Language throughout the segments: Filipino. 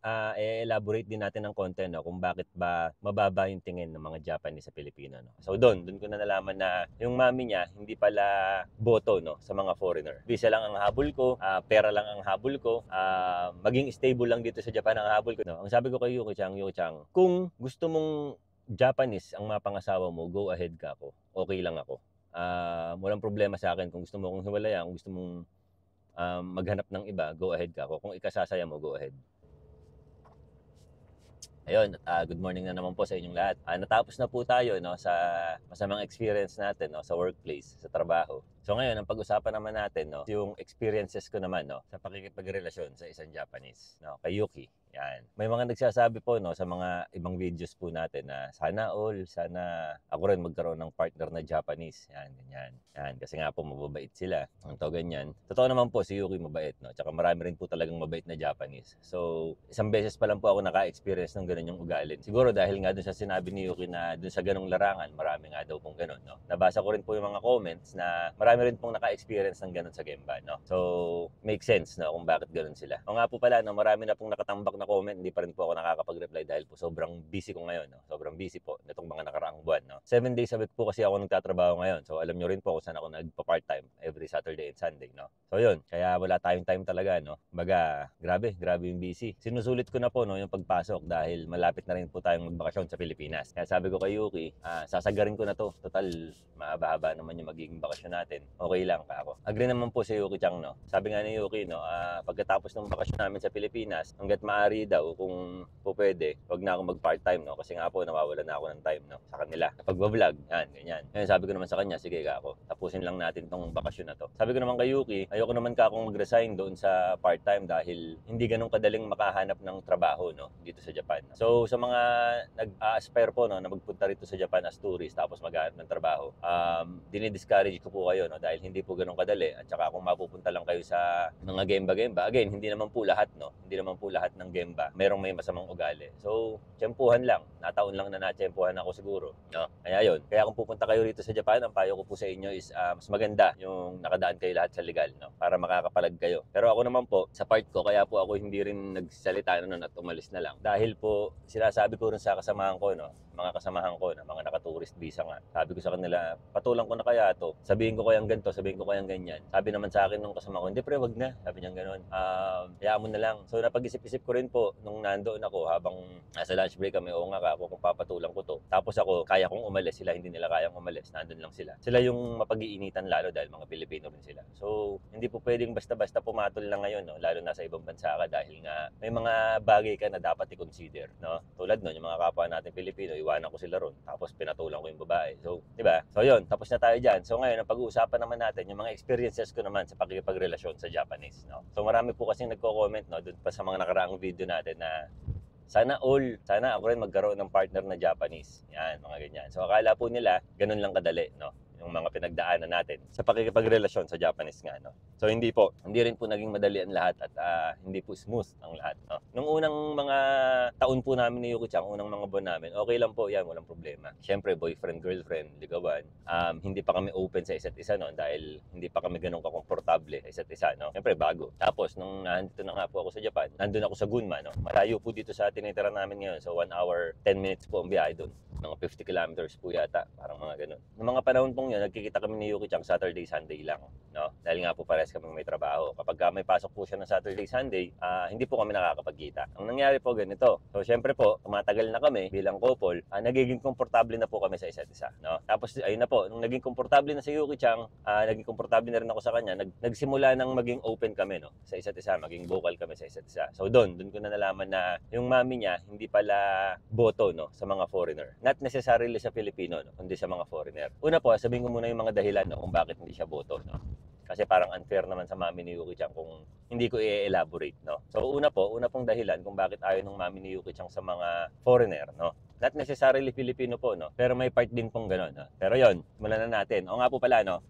i-elaborate din natin ng konti, no, kung bakit ba mababa yung tingin ng mga Japanese sa Pilipino, no. So doon ko na nalaman na yung mami niya hindi pala boto, no, sa mga foreigner. Visa lang ang habol ko, pera lang ang habol ko, maging stable lang dito sa Japan ang habol ko, no. Ang sabi ko kay Yuki-chan, kung gusto mong Japanese ang mapangasawa mo, go ahead ka ako. Okay lang ako. Walang problema sa akin kung gusto mo akong hiwalayan, kung gusto mong maghanap ng iba, go ahead ka ako. Kung ikasasaya mo, go ahead. Ayun, good morning na naman po sa inyong lahat. Natapos na po tayo, no, sa masamang experience natin, no, sa workplace, sa trabaho. So ngayon, ang pag-usapan naman natin, no, yung experiences ko naman, no, sa pakikipagrelasyon sa isang Japanese, no, kay Yuki. Yan. May mga nagsasabi po, no, sa mga ibang videos po natin na sana ako rin magkaroon ng partner na Japanese. Yan, ganyan. Yan, kasi nga po mababait sila. Ito, ganyan. Totoo naman po, si Yuki mabait, no? Tsaka marami rin po talagang mabait na Japanese. So, isang beses pa lang po ako naka-experience ng ganun yung ugali. Siguro dahil nga dun sa sinabi ni Yuki na dun sa ganung larangan, marami nga daw pong ganun, no? Nabasa ko rin po yung mga comments na marami rin pong naka-experience ng ganun sa Gemba, no? So, make sense, no, kung bakit ganun sila. O nga po pala, no, marami na pong nakatambak na comment, hindi pa rin po ako nakakapag-reply dahil po sobrang busy ko ngayon, no? Sobrang busy po nitong mga nakaraang buwan, no? 7 days a week po kasi ako nagtatrabaho ngayon. So, alam nyo rin po kung saan ako nagpa-part-time every Saturday and Sunday, no? So, yun. Kaya wala tayong time talaga, no? Baga, grabe yung busy. Sinusulit ko na po, no, yung pagpasok dahil malapit na rin po tayong magbakasyon sa Pilipinas. Kaya sabi ko kay Yuki, sasagarin ko na to. Total, mahaba naman yung magiging bakasyon natin. Okay lang ka ako. Agree naman po si Yuki-chan, no? Sabi nga ni Yuki, no, pagkatapos ng bakasyon namin sa Pilipinas, hanggat maaari daw, kung po pwede, wag na ako mag-part-time, no? Kasi nga po, nawawalan na ako ng time, no, sa kanila. Kapag vlog, yan, ganyan. Ngayon, sabi ko naman sa kanya, sige ka ako, tapusin lang natin tong bakasyon na to. Sabi ko naman kay Yuki, ayoko naman ka akong mag-resign doon sa part-time dahil hindi ganun kadaling makahanap ng trabaho, no, dito sa Japan. So, sa mga nag-aspire po, no, na magpunta rito sa Japan as tourist tapos maghanap ng trabaho, dinidiscourage ko po kayo, no, dahil hindi po ganun kadali. At saka kung mapupunta lang kayo sa mga gemba-gemba, again, hindi naman po lahat, no, hindi naman po lahat ng gemba merong may masamang ugali. So, tiyempuhan lang. Nataon lang na natiyempuhan ako siguro, no? Kaya yun. Kaya kung pupunta kayo rito sa Japan, ang payo ko po sa inyo is mas maganda yung nakadaan kayo lahat sa legal, no? Para makakapalag kayo. Pero ako naman po, sa part ko, kaya po ako hindi rin nagsalita noon at umalis na lang. Dahil po, sinasabi ko rin sa kasamahan ko, no? Mga kasamahan ko na mga naka-tourist visa nga. Sabi ko sa kanila, patulang ko na kaya to. Sabihin ko kayang ganito, sabihin ko kayang ganyan. Sabi naman sa akin nung kasama ko, hindi pre, wag na. Sabi niya gano'n. Hayaan mo na lang. So napag-isip-isip ko rin po nung nandoon ako habang nasa lunch break kami, oo nga ako kung papatulang ko to. Tapos ako, kaya kong umalis, sila hindi nila kayang umalis. Nandun lang sila. Sila yung mapag-iinitan lalo dahil mga Pilipino rin sila. So hindi po pwedeng basta-basta pumatol lang ngayon, no? Lalo na sa ibang bansa ka dahil nga may mga bagay ka na dapat i-consider, no? Tulad nun, yung mga kapwa natin Pilipino, iwanan ko sila ron. Tapos pinatulang ko yung babae. So, di ba? So, yun. Tapos na tayo dyan. So, ngayon, ang pag-uusapan naman natin, yung mga experiences ko naman sa pakikipagrelasyon sa Japanese, no? So, marami po kasing nagko-comment, no? Doon pa sa mga nakaraang video natin na sana ako rin magkaroon ng partner na Japanese. Yan, mga ganyan. So, akala po nila, ganun lang kadali, no? Yung mga pinagdaanan natin sa pakikipagrelasyon sa Japanese nga, no? So, hindi rin po naging madali ang lahat at hindi po smooth ang lahat, no? Nung unang mga taon po namin ni Yuki-chan, unang mga buwan namin, okay lang po yan, walang problema. Siyempre, boyfriend, girlfriend, ligawan. Hindi pa kami open sa isa't isa, no? Dahil hindi pa kami ganun kakomportable sa isa't isa, no? Siyempre, bago. Tapos, nung nandito na nga po ako sa Japan, nandun ako sa Gunma, no? Malayo po dito sa tinitira namin ngayon. So, 1 hour, 10 minutes po ang biyahe doon. Mga 50 kilometers po yata, parang mga ganun. Noong mga panahon pong yun, nagkikita kami ni Yuki-chan Saturday, Sunday lang, no? Dahil nga po pares kami may trabaho. Kapag may pasok po siya ng Saturday, Sunday, hindi po kami nakakapagkita. Ang nangyari po ganito. So, syempre po, tumatagal na kami bilang couple, nagiging komportable na po kami sa isa't isa, no? Tapos, ayun na po, nung naging komportable na si Yuki-chan, naging komportable na rin ako sa kanya, nagsimula nang maging open kami, no? Sa isa't isa, maging vocal kami sa isa't isa. So, doon ko na nalaman na yung mami niya, hindi pala boto, no? Sa mga foreigner. Not necessarily sa Pilipino, no? Kundi sa mga foreigner. Una po, sabihin ko muna yung mga dahilan, no? Kung bakit hindi siya boto, no? Kasi parang unfair naman sa mami ni Yuki-chan kung hindi ko i-elaborate, no? So, una pong dahilan kung bakit ayaw ng mami ni Yuki-chan sa mga foreigner, no? Not necessarily Filipino po, no? Pero may part din pong gano'n, no? Pero yon, simulan na natin. O nga po pala, no?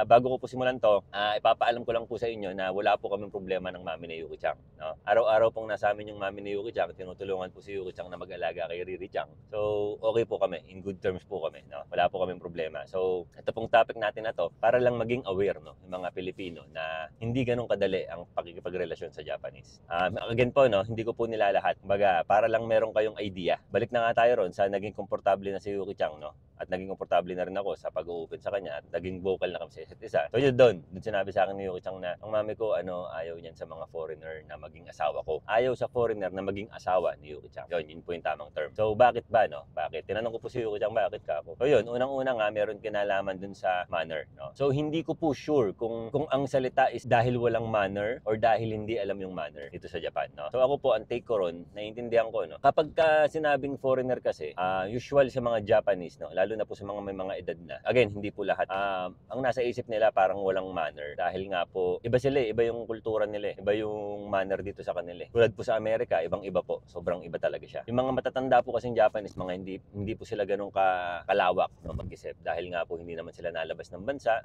bago ko po simulan 'to, ipapaalam ko lang po sa inyo na wala po kaming problema ng mami ni Yuki-chan, 'no. Araw-araw pong nasa amin yung mami ni Yuki-chan, tinutulungan po si Yuki-chan na mag-alaga kay Riri-chan. So, okay po kami, in good terms po kami, 'no. Wala po kaming problema. So, ito pong topic natin na 'to para lang maging aware, 'no, yung mga Pilipino na hindi gano'n kadali ang pakikipagrelasyon sa Japanese. Again po, 'no, hindi ko po nilalahat. Kumbaga, para lang meron kayong idea. Balik na nga tayo ron sa naging komportable na si Yuki-chan, 'no, at naging komportable na rin ako sa pag-o-open sa kanya at naging vocal na kami sa isa't isa. So yun doon sinabi sa akin ni Yuki-chan na ang mami ko ayaw niyan sa mga foreigner na maging asawa ko. Ayaw sa foreigner na maging asawa ni Yuki-chan. Yun po yung tamang term. So bakit ba, no? Bakit? Tinanong ko po si Yuki-chan, bakit ka ako? So yun, unang-una nga meron kinalaman dun sa manner, no? So hindi ko po sure kung ang salita is dahil walang manner or dahil hindi alam yung manner dito sa Japan, no? So ako po, ang take ko ron, naiintindihan ko, no? Kapag sinabing foreigner kasi, usual sa mga Japanese, no? Lalo na po sa mga may mga edad na. Again, hindi po lahat. Ang nasa isip nila parang walang manner dahil nga po iba sila, iba yung kultura nila, iba yung manner dito sa kanila. Tulad po sa Amerika, ibang-iba po. Sobrang iba talaga siya. Yung mga matatanda po kasing Japanese, mga hindi po sila ganun kalawak, no, mag-isip dahil nga po hindi naman sila nalabas ng bansa.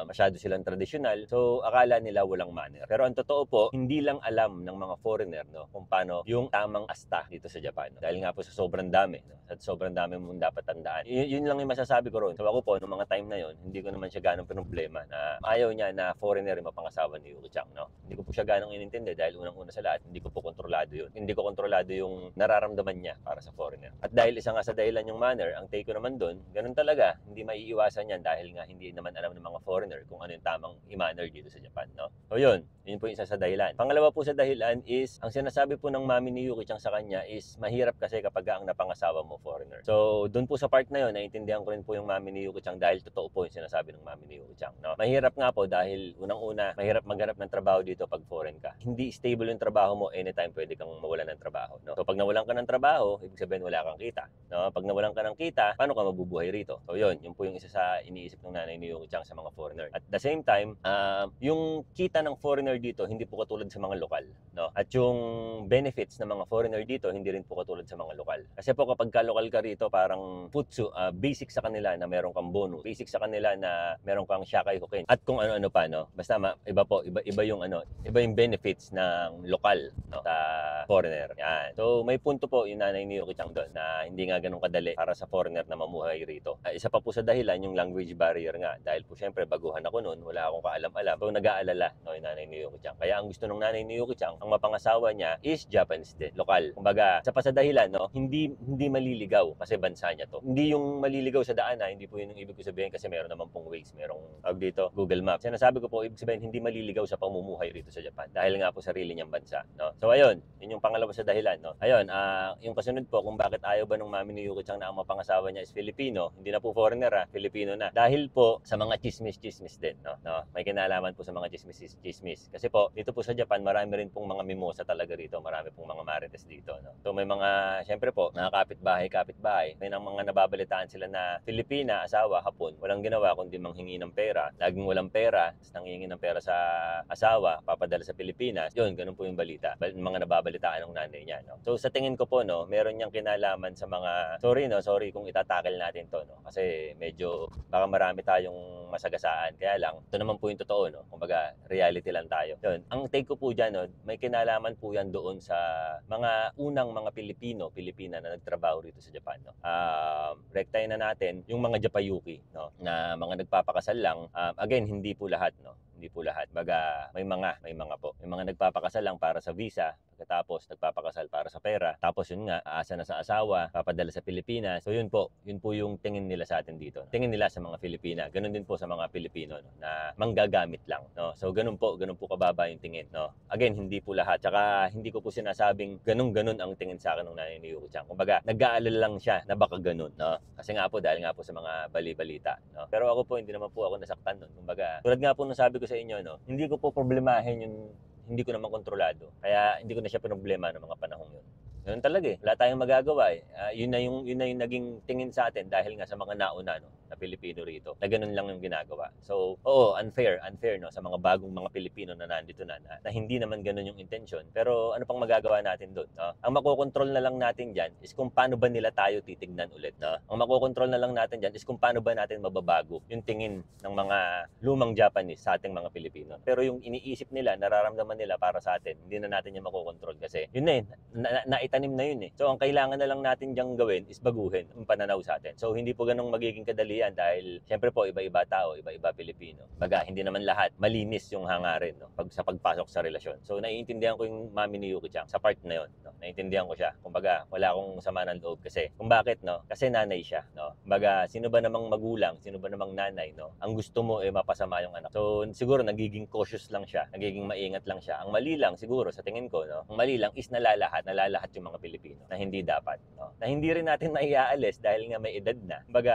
Masyado silang tradisyonal. So akala nila walang manner. Pero ang totoo po, hindi lang alam ng mga foreigner, no, kung paano yung tamang asta dito sa Japan, no? Dahil nga po sa sobrang dami, no? At sobrang dami mong dapat tandaan. Yun lang yung masasabi ko ron. So ako po, noong mga time na yun, hindi ko naman siya ganong problema na ayaw niya na foreigner yung mapangasawa ni Yuki-chan, no? Hindi ko po siya ganong inintindi dahil unang-una sa lahat, hindi ko po kontrolado yun. Hindi ko kontrolado yung nararamdaman niya para sa foreigner. At dahil isa nga sa dahilan yung manner, ang take ko naman doon, ganun talaga, hindi maiiwasan yan dahil nga hindi naman alam ng mga foreigner kung ano yung tamang i-manner dito sa Japan, no? So yun po yung isa sa dahilan. Pangalawa po sa dahilan is, ang sinasabi po ng mami ni Yuki-chan sa kanya is, mahirap kasi kapag ang napangasawa mo foreigner. So doon po sa part na yun, naiintindihan ko rin po yung mami ni Yuki-chan dahil totoo po yung sinasabi ng mami ni Yuki-chan, no? Mahirap nga po dahil unang-una, mahirap maghanap ng trabaho dito pag foreign ka. Hindi stable yung trabaho mo, anytime pwede kang mawalan ng trabaho, no? So pag nawalan ka ng trabaho, ibig sabihin wala kang kita, no? Pag nawalan ka ng kita, paano ka mabubuhay rito? So yun po yung isa sa iniisip ng nanay ni Yuki-chan sa mga foreigner. At the same time, yung kita ng foreigner dito hindi po katulad sa mga lokal, no? At yung benefits ng mga foreigner dito hindi rin po katulad sa mga lokal. Kasi po kapag ka-lokal ka rito, parang futsu, basic sa kanila na meron kang bonus, basic sa kanila na meron kang shakai hoken at kung ano-ano pa, no? Basta iba yung benefits ng lokal, no, sa foreigner. Yan. So may punto po yung nanay ni Yuki-chan doon na hindi nga ganun kadali para sa foreigner na mamuhay rito. Isa pa po sa dahilan yung language barrier nga dahil po syempre baguhan ako noon, wala akong kaalam-alam. So nag-aalala, no, yung nanay ni Yuki-chan. Kaya ang gusto ng nanay ni Yuki-chan, ang mapangasawa niya is Japanese din, lokal. Kumbaga, sa dahilan, no, hindi maliligaw kasi bansa niya to. Hindi yung maliligaw sa daan, hindi po yun yung ibig ko sabihin kasi meron naman pong Waze, merong dito Google Maps. Sinasabi ko po, ibig sabihin hindi maliligaw sa pamumuhay rito sa Japan dahil nga po sarili niyang bansa, no. So ayun, yun yung pangalawa sa dahilan, no. Ayun, yung kasunod po kung bakit ayaw ba ng mami ni Yuki-chan na ang mapangasawa niya is Filipino, hindi na po foreigner, Filipino na. Dahil po sa mga chismis din, no. May kinalaman po sa mga chismis. Kasi po dito po sa Japan, marami rin pong mga mimosa talaga rito, marami pong mga marites dito, no. So may mga, syempre po, mga kapitbahay, may nang mga nababalitaan sila na Filipina, asawa, hapon, walang ginawa kundi manghingi ng pera. Laging walang pera, tapos nanghihingi ng pera sa asawa, papadala sa Pilipinas. Yun, ganun po yung balita. Mga nababalitaan ng nanay niya, no. So sa tingin ko po, no, meron niyang kinalaman sa mga, sorry kung itatakil natin to, no, kasi medyo baka marami tayong masagasaan. Kaya lang, ito naman po yung totoo, no. Kumbaga, reality lang tayo. Yun, ang take ko po dyan, no, may kinalaman po yan doon sa mga unang mga Pilipina na nagtrabaho rito sa Japan, no. Rektayin na natin yung mga Japayuki, no, na mga nagpapakasal lang. Again, hindi po lahat, no. Hindi po lahat. Baga, may mga po. May mga nagpapakasal lang para sa visa, pagkatapos nagpapakasal para sa pera. Tapos yun nga, aasa na sa asawa, papadala sa Pilipinas. So yun po yung tingin nila sa atin dito. Tingin nila sa mga Pilipina. Ganun din po sa mga Pilipino, no, na manggagamit lang, no. So ganun po kababa yung tingin, no. Again, hindi po lahat. Tsaka hindi ko po sinasabing ganun ang tingin sa akin ng nanay ni Yuki-chan. Kumbaga, nag-aalala lang siya na baka ganun, no. Kasi nga po dahil nga po sa mga bali-balita, no. Pero ako po hindi naman po ako nasaktan nun. Kumbaga, tulad nga po nung sabi ko sa inyo, no, hindi ko po problemahin yung hindi ko naman kontrolado. Kaya hindi ko na siya problema ng mga panahong yun. Ganun talaga eh. Wala tayong magagawa eh. Yun na yung naging tingin sa atin dahil nga sa mga nauna, no. na Pilipino rito na ganun lang yung ginagawa. So, oo, unfair no, sa mga bagong mga Pilipino na nandito na hindi naman ganun yung intensyon. Pero ano pang magagawa natin doon, no? Ang makokontrol na lang natin diyan is kung paano ba nila tayo titignan ulit, no? Ang makokontrol na lang natin diyan is kung paano ba natin mababago yung tingin ng mga lumang Japanese sa ating mga Pilipino. Pero yung iniisip nila, nararamdaman nila para sa atin, hindi na natin yung makokontrol kasi yun na naitanim na yun eh. So ang kailangan na lang natin diyang gawin is baguhin ang pananaw sa atin. So hindi po ganong magiging kadalian dahil syempre po iba-iba tao, iba-iba Pilipino. Baga hindi naman lahat malinis yung hangarin, no, sa pagpasok sa relasyon. So naiintindihan ko yung mami ni Yuki-chan sa part na yun, no. Naiintindihan ko siya. Kumbaga wala akong sama ng loob kasi kung bakit, no? Kasi nanay siya, no. Kumbaga sino ba namang magulang, sino ba namang nanay, no? Ang gusto mo eh mapasama yung anak. So siguro nagiging cautious lang siya, nagiging maingat lang siya. Ang mali lang siguro sa tingin ko, no, ang mali lang is nalalahat yung mga Pilipino na hindi dapat, no? Na hindi rin natin maiaalis dahil nga may edad na. Kumbaga,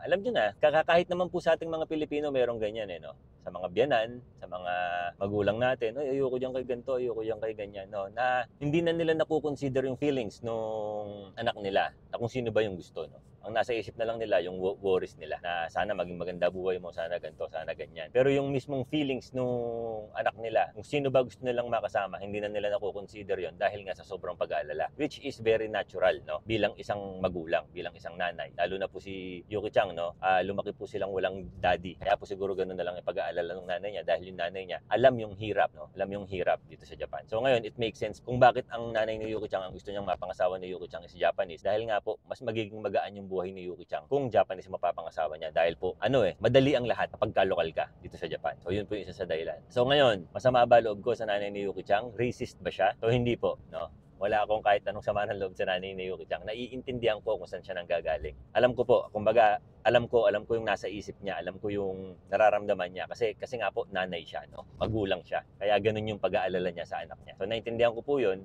alam niyo na, kahit naman po sa ating mga Pilipino merong ganyan eh, no? Sa mga biyanan, sa mga magulang natin, ay ayoko diyan kay ganito, ayoko diyan kay ganyan, no? Na hindi na nila nakukonsider yung feelings nung anak nila, na kung sino ba yung gusto, no? Ang nasa isip na lang nila yung worries nila na sana maging maganda buhay mo, sana ganito, sana ganyan. Pero yung mismong feelings nung anak nila, kung sino ba gusto nilang makasama, hindi na nila nakukonsider yon dahil nga sa sobrang pag-aalala, which is very natural, no? Bilang isang magulang, bilang isang nanay. Lalo na po si Yuki-chan, no? Lumaki po silang walang daddy. Kaya po siguro ganun na lang yung pag-aalala ng nanay niya dahil yung nanay niya alam yung hirap, no? Alam yung hirap dito sa Japan. So ngayon, it makes sense kung bakit ang nanay ni Yuki-chan ang gusto niyang mapangasawa ni Yuki-chan is Japanese dahil nga po mas magiging magaan yung buhay ni Yuki-chan kung Japanese mapapangasawa niya dahil po madali ang lahat kapag lokal ka dito sa Japan. So yun po yung isa sa dahilan. So ngayon, masama ba loob ko sa nanay ni Yuki-chan? Racist ba siya? So hindi po, no? Wala akong kahit anong sama ng loob sa nanay ni Yuki-chan. Naiintindihan ko kung saan siya nanggagaling. Alam ko po, kumbaga, alam ko yung nasa isip niya, alam ko yung nararamdaman niya kasi nga po nanay siya, no? Magulang siya. Kaya ganun yung pag-aalala niya sa anak niya. So naintindihan ko po 'yun.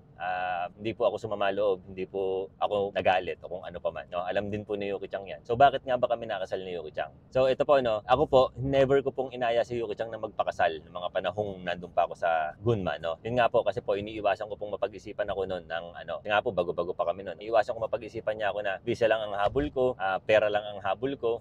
Hindi po ako sumama loob, hindi po ako nagalit o kung ano pa man, no? Alam din po ni Yuki-chan 'yan. So bakit nga ba kami nakasal ni Yuki-chan? So ito po, no. Ako po, never ko pong inaya si Yuki-chan na magpakasal ng mga panahong nandun pa ako sa Gunma, no. Yun nga po kasi po iniiwasan ko pong mapag-isipan ako noon ng nga po bago-bago pa kami noon. Iniiwasan ko mapag-isipan niya ako na visa lang ang habol ko, pera lang ang habol ko,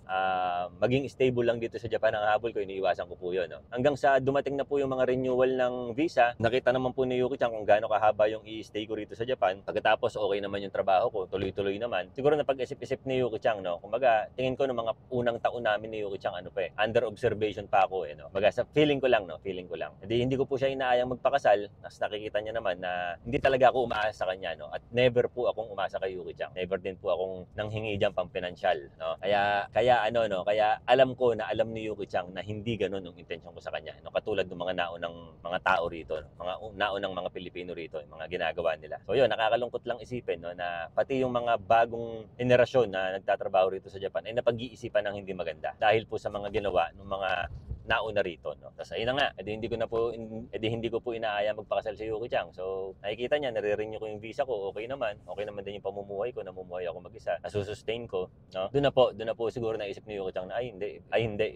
maging stable lang dito sa Japan ang habol ko, iniiwasan ko po yun, no? Hanggang sa dumating na po yung mga renewal ng visa, nakita naman po ni Yuki-chan kung gaano kahaba yung i-stay ko rito sa Japan. Pagkatapos okay naman yung trabaho ko, tuloy-tuloy naman. Siguro napag-isip-isip ni Yuki-chan, no? Kumbaga, tingin ko ng mga unang taon namin ni Yuki-chan, under observation pa ako, no? Kumbaga, sa feeling ko lang, no? Feeling ko lang. Hindi ko po siya inaayang magpakasal, nas nakikita niya naman na hindi talaga ako umaasa sa kanya, no? At never po akong umasa kay Yuki-chan. Never din po akong nanghingi diyan pang pinansyal, no? Kaya alam ko na alam ni Yuki-chan na hindi ganoon yung intensyon ko sa kanya, no? Katulad ng mga naunang mga tao rito, no? Mga naunang mga Pilipino rito, yung mga ginagawa nila. So yun, nakakalungkot lang isipin, no, na pati yung mga bagong henerasyon na nagtatrabaho rito sa Japan ay napag-iisipan ng hindi maganda dahil po sa mga ginawa ng mga nauna rito, no. Tapos ayun na nga, hindi ko po inaaya magpakasal si Yuki-chan. So nakikita niya, nare-renew ko yung visa ko, okay naman din yung pamumuhay ko, namumuhay ako mag-isa, nasusustain ko, no. Doon na po siguro naisip ni Yuki-chan na hindi,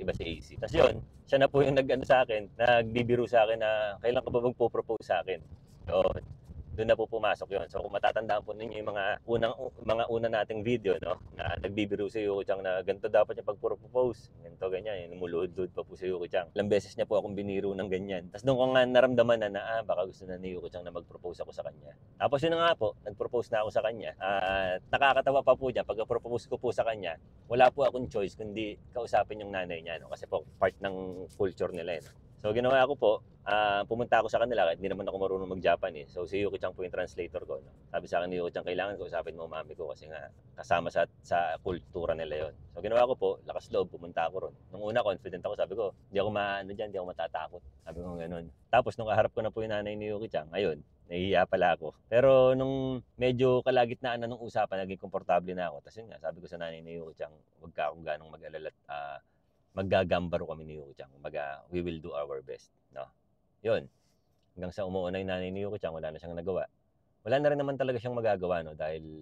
iba si AC. Tapos yun, siya na po yung sa akin, nagbibiro sa akin na kailan ka ba magpo-propose sa akin. So doon na po pumasok yon. So kung matatandaan po ninyo yung mga una nating video, no, na nagbibiro si Yuki-chan na ganito dapat niya pag-propose, ganito ganyan, lumuluhod-luhod pa po si Yuki-chan. Ilang beses niya po akong biniro ng ganyan. Tapos doon ko nga naramdaman na baka gusto na ni Yuki-chan na mag-propose ako sa kanya. Tapos yun na nga po, nag-propose na ako sa kanya. Nakakatawa pa po dyan, pag-propose ko po sa kanya, wala po akong choice kundi kausapin yung nanay niya, no, kasi po part ng culture nila, no. So ginawa ko po, pumunta ako sa kanila, hindi naman ako marunong mag-Japanese. So si Yuki-chan po yung translator ko, no. Sabi sa akin ni Yuki-chan, kailangan kausapin mo mami ko kasi nga kasama sa kultura nila yon. So ginawa ko po, lakas loob, pumunta ako ron. Nung una confident ako, sabi ko, hindi ako matatakot. Sabi ko ganoon. Tapos nung kaharap ko na po yung nanay ni Yuki-chan, ayun, nahihiya pala ako. Pero nung medyo kalagitnaan na nung usapan, naging komportable na ako. Tapos yun nga, sabi ko sa nanay ni Yuki-chan, huwag ka akong ganong mag-alala at maggagambaro kami ni Yuki-chan. Kumbaga, we will do our best, no. Yun. Hanggang sa umuuna yung nanay ni Yuki-chan, wala na siyang nagawa. Wala na rin naman talaga siyang magagawa, no, dahil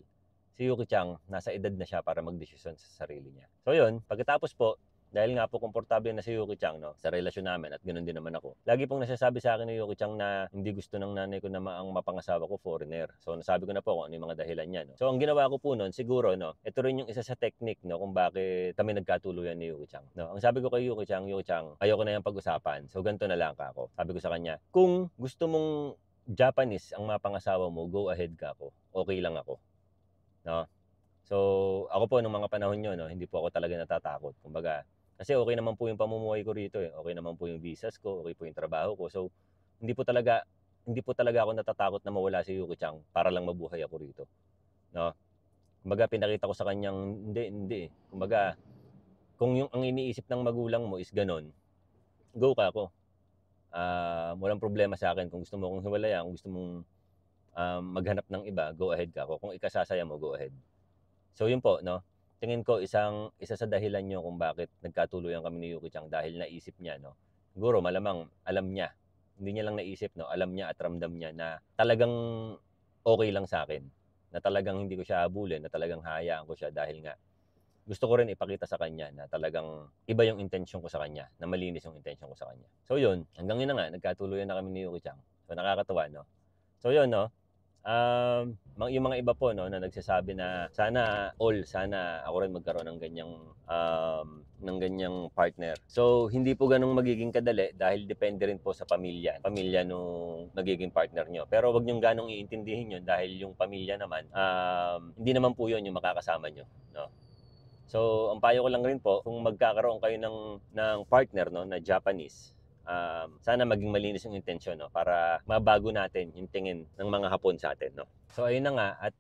si Yuki-chan nasa edad na siya para magdesisyon sa sarili niya. So yun, pagkatapos po, Dahil nga po komportable na si Yuki-chan, no, sa relasyon namin at gano'n din naman ako. Lagi pong nasasabi sa akin ni Yuki-chan na hindi gusto ng nanay ko na ang mapangasawa ko foreigner. So nasabi ko na po kung ano yung mga dahilan niya, no. So ang ginawa ko po no'n siguro, no, ito rin yung isa sa technique, no, kung bakit kami nagkatuluyan ni Yuki-chan, no. Ang sabi ko kay Yuki-chan, "Yuki-chan, ayoko na yang pag-usapan. So ganito na lang kako." Sabi ko sa kanya, "Kung gusto mong Japanese ang mapangasawa mo, go ahead kako. Okay lang ako." No. So ako po nung mga panahon yun, no, hindi po ako talaga natatakot. Kumbaga, kasi okay naman po yung pamumuhay ko rito, eh. Okay naman po yung visas ko, okay po yung trabaho ko. So hindi po talaga hindi po talaga ako natatakot na mawala si Yuki-chan para lang mabuhay ako rito, 'no. Kumbaga pinakita ko sa kanyang hindi, eh. Kumbaga kung yung ang iniisip ng magulang mo is gano'n, go kako. Walang problema sa akin kung gusto mo akong hiwalayan, kung gusto mong, maghanap ng iba, go ahead kako. Kung ikasasaya mo, go ahead. So yun po 'no, tingin ko isa sa dahilan niyo kung bakit nagkatuluyan kami ni Yuki-chan dahil naisip niya 'no, siguro malamang alam niya, hindi niya lang naisip 'no, alam niya at ramdam niya na talagang okey lang sa'kin, na talagang hindi ko siya habulin, na talagang hahayaan ko siya dahil nga gusto ko rin ipakita sa kanya na talagang iba yung intensyon ko sa kanya, na malinis yung intensyon ko sa kanya. So yun, hanggang yun na nga nagkatuluyan na kami ni Yuki-chan. So nakakatuwa 'no. So yun 'no, yung mga iba po 'no, na nagsasabi na sana ako rin magkaroon ng ganyang partner. So, hindi po gano'n magiging kadali dahil depende rin po sa pamilya nung magiging partner niyo. Pero wag niyong gaanong iintindihin 'yun dahil yung pamilya naman, hindi naman po 'yun yung makakasama niyo, 'no. So, ang payo ko lang rin po kung magkakaroon kayo ng partner 'no, na Japanese, sana maging malinis yung intensyon 'no, para mabago natin yung tingin ng mga Hapon sa atin 'no. So ayun na nga at,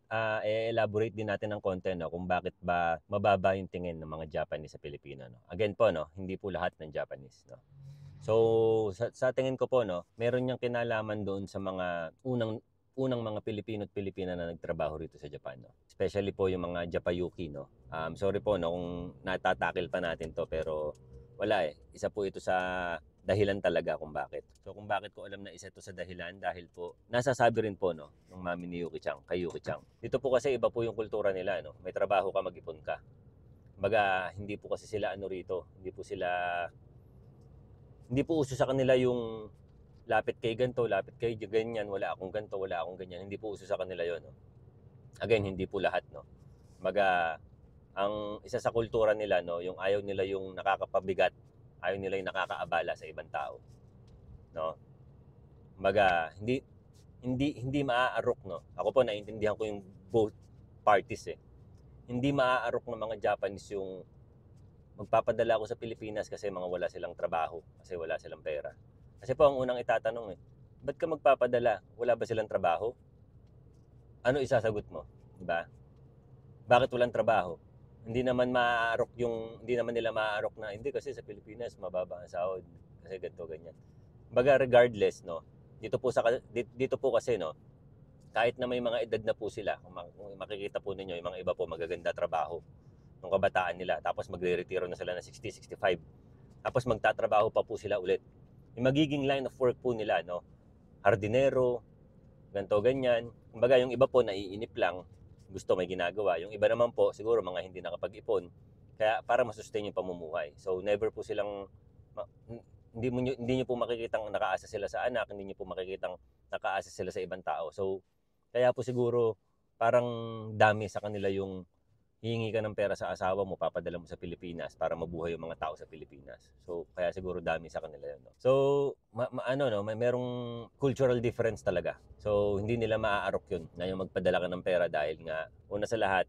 i-elaborate din natin ng konti 'no, kung bakit ba mababa yung tingin ng mga Japanese sa Pilipino 'no. Again po 'no, hindi po lahat ng Japanese 'no. So sa tingin ko po 'no, meron niyang kinalaman doon sa mga unang mga Pilipino at Pilipina na nagtrabaho rito sa Japan 'no. Especially po yung mga Japayuki 'no. Sorry po 'no kung natatakil pa natin 'to pero wala, eh, isa po ito sa dahilan talaga kung bakit. So kung bakit ko alam na isa ito sa dahilan dahil po nasasabi rin po 'no, nung mami ni Yuki-chan kay Yuki-chan. Dito po kasi iba po yung kultura nila 'no, may trabaho ka mag-ipon ka. Kumbaga hindi po kasi sila ano rito, hindi po uso sa kanila yung lapit kay ganito, lapit kay ganyan, wala akong ganito, wala akong ganyan. Hindi po uso sa kanila 'yon 'no. Again, hindi po lahat 'no. Kumbaga ang isa sa kultura nila 'no, yung ayaw nila yung nakakapabigat, ayaw nila yung nakakaabala sa ibang tao, 'no. Kumbaga hindi hindi hindi maaarok 'no. Ako po naiintindihan ko yung both parties, eh. Hindi maaarok ng mga Japanese yung magpapadala ako sa Pilipinas kasi mga wala silang trabaho, kasi wala silang pera. Kasi po ang unang itatanong, eh, "Ba't ka magpapadala? Wala ba silang trabaho?" Ano isasagot mo, 'di ba? Bakit walang trabaho? Hindi naman nila maaarok na, "Hindi kasi sa Pilipinas mababa ang sahod kasi ganito, ganyan." Kumbaga regardless 'no, dito po kasi 'no, kahit na may mga edad na po sila, kung makikita po ninyo yung mga iba po magaganda trabaho nung kabataan nila tapos magreretiro na sila ng 60, 65 tapos magtatrabaho pa po sila ulit. Yung magiging line of work po nila 'no, hardinero, ganito, ganyan. Kumbaga yung iba po naiinip lang, gusto may ginagawa. Yung iba naman po siguro mga hindi nakapag-ipon, kaya para ma-sustain yung pamumuhay. So never po silang ma hindi niyo po makikitang nakaasa sila sa anak, hindi niyo po makikitang nakaasa sila sa ibang tao. So kaya po siguro parang dami sa kanila yung hihingi ka ng pera sa asawa mo, papadala mo sa Pilipinas para mabuhay yung mga tao sa Pilipinas. So, kaya siguro dami sa kanila yun, 'no. So, ano 'no, merong cultural difference talaga. So, hindi nila maaarok yun na yung magpadala ka ng pera dahil nga una sa lahat,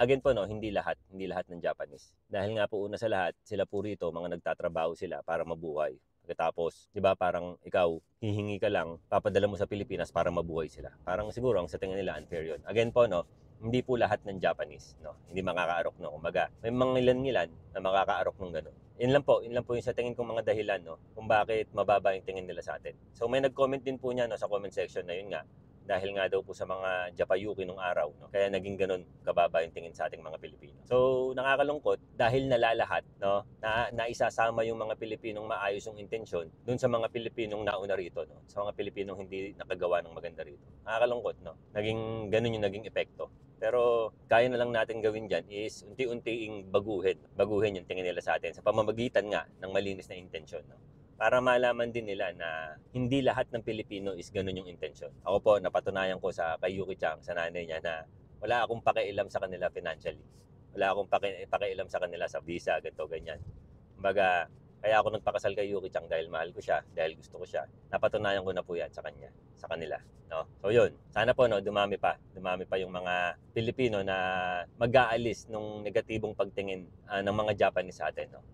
again po 'no, hindi lahat ng Japanese. Dahil nga po una sa lahat, sila po rito mga nagtatrabaho sila para mabuhay. Pagkatapos, 'di ba, parang ikaw hihingi ka lang, papadala mo sa Pilipinas para mabuhay sila. Parang siguro ang sa tingin nila unfair yun. Again po 'no, hindi po lahat ng Japanese 'no, hindi makakaarok 'no. Kumbaga, may mga ilan-ilan na makakaarok ng gano'n. Yun lang po yung sa tingin kong mga dahilan 'no, kung bakit mababa yung tingin nila sa atin. So may nag-comment din po niyan 'no, sa comment section na yun nga, dahil nga daw po sa mga Japayuki nung araw 'no, kaya naging gano'n kababa yung tingin sa ating mga Pilipino. So nakakalungkot dahil nalalahat 'no, na naisasama yung mga Pilipinong maayos yung intensyon dun sa mga Pilipinong nauna rito 'no, sa mga Pilipinong hindi nakagawa ng maganda rito. Nakakalungkot 'no, naging gano'n yung naging epekto. Pero kaya na lang natin gawin dyan is unti-unting baguhin yung tingin nila sa atin sa pamamagitan nga ng malinis na intensyon. No? Para malaman din nila na hindi lahat ng Pilipino is ganun yung intensyon. Ako po, napatunayan ko sa kay Yuki Chang, sa nanay niya, na wala akong pakialam sa kanila financially. Wala akong pakialam sa kanila sa visa, ganito, ganyan. Kumbaga, kaya ako nagpakasal kay Yuki Chang dahil mahal ko siya, dahil gusto ko siya. Napatunayan ko na po yan sa kanya, sa kanila. No? So yun, sana po no, dumami pa yung mga Pilipino na mag-aalis nung negatibong pagtingin ng mga Japanese sa atin. No?